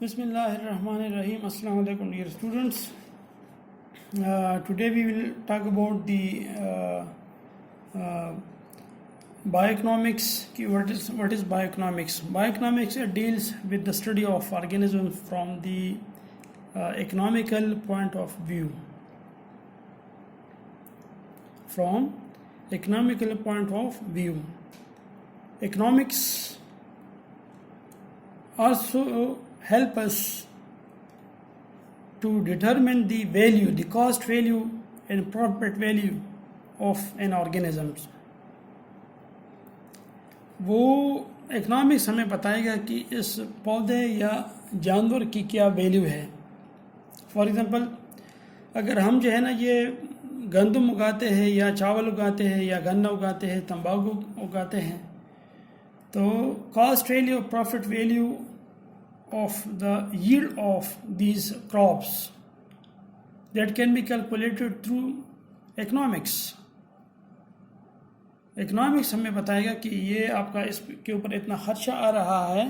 Bismillahirrahmanirrahim. Assalamu alaikum, dear students. Today we will talk about the bioeconomics. What is bioeconomics? Bioeconomics deals with the study of organisms from the economical point of view. From economical point of view, economics also help us to determine the value, the cost value and profit value of an organism. وہ economics ہمیں بتائے گا کہ اس پودے یا جانور کی کیا value ہے. فار ایگزامپل اگر ہم جو ہے نا یہ گندم اگاتے ہیں یا چاول اگاتے ہیں یا گنا اگاتے ہیں, تمباکو اگاتے ہیں, تو cost value profit value of the yield of these crops that can be calculated through economics. economics ہمیں بتائے گا کہ یہ آپ کا اس کے اوپر اتنا خرچہ آ رہا ہے,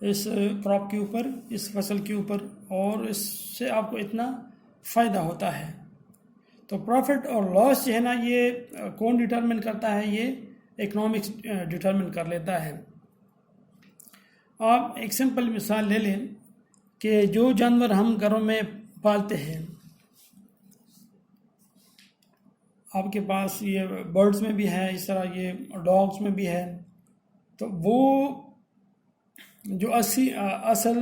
اس کراپ کے اوپر, اس فصل کے اوپر, اور اس سے آپ کو اتنا فائدہ ہوتا ہے. تو پروفٹ اور لاس جو ہے نا یہ کون ڈٹرمن کرتا ہے؟ یہ اکنامکس ڈٹرمن کر لیتا ہے. آپ ایک سمپل مثال لے لیں کہ جو جانور ہم گھروں میں پالتے ہیں, آپ کے پاس یہ برڈز میں بھی ہے, اس طرح یہ ڈاگس میں بھی ہے, تو وہ جو اصل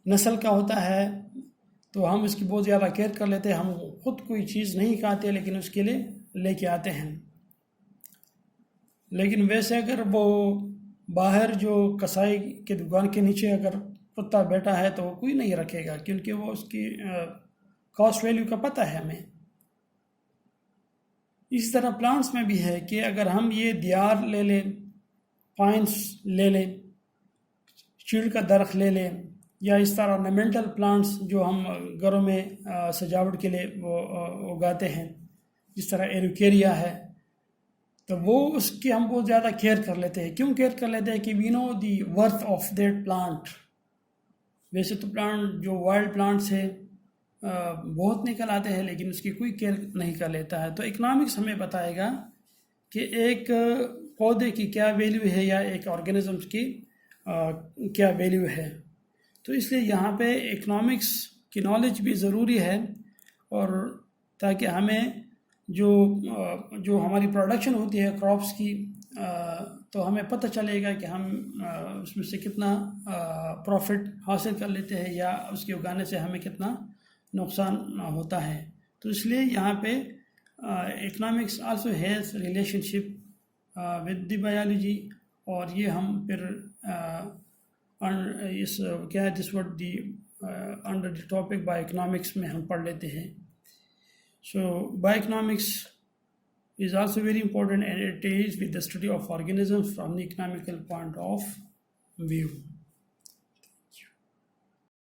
نسل کا ہوتا ہے تو ہم اس کی بہت زیادہ کیئر کر لیتے ہیں. ہم خود کوئی چیز نہیں کھاتے لیکن اس کے لیے لے کے آتے ہیں. لیکن ویسے اگر وہ باہر جو کسائی کے دکان کے نیچے اگر کتا بیٹھا ہے تو وہ کوئی نہیں رکھے گا, کیونکہ وہ اس کی کاسٹ ویلیو کا پتہ ہے ہمیں. اسی طرح پلانٹس میں بھی ہے کہ اگر ہم یہ دیار لے لیں, پائنس لے لیں, چیڑ کا درخت لے لیں, یا اس طرح ornamental پلانٹس جو ہم گھروں میں سجاوٹ کے لیے وہ اگاتے ہیں, جس طرح ایروکیریا ہے, تو وہ اس کی ہم بہت زیادہ کیئر کر لیتے ہیں. کیوں کیئر کر لیتے ہیں؟ کہ we know the worth of that plant. ویسے تو پلانٹ جو وائلڈ پلانٹس ہے بہت نکل آتے ہیں لیکن اس کی کوئی کیئر نہیں کر لیتا ہے. تو اکنامکس ہمیں بتائے گا کہ ایک پودے کی کیا ویلیو ہے یا ایک آرگینزمس کی کیا ویلیو ہے. تو اس لیے یہاں پہ اکنامکس کی نالج بھی ضروری ہے, اور تاکہ ہمیں جو ہماری پروڈکشن ہوتی ہے کراپس کی, تو ہمیں پتہ چلے گا کہ ہم اس میں سے کتنا پروفٹ حاصل کر لیتے ہیں یا اس کے اگانے سے ہمیں کتنا نقصان ہوتا ہے. تو اس لیے یہاں پہ economics also has relation ship with the biology, اور یہ ہم پھر اس کیا ہے this word the under the topic by economics میں ہم پڑھ لیتے ہیں. So bioeconomics is also very important, and it deals with the study of organisms from the economical point of view.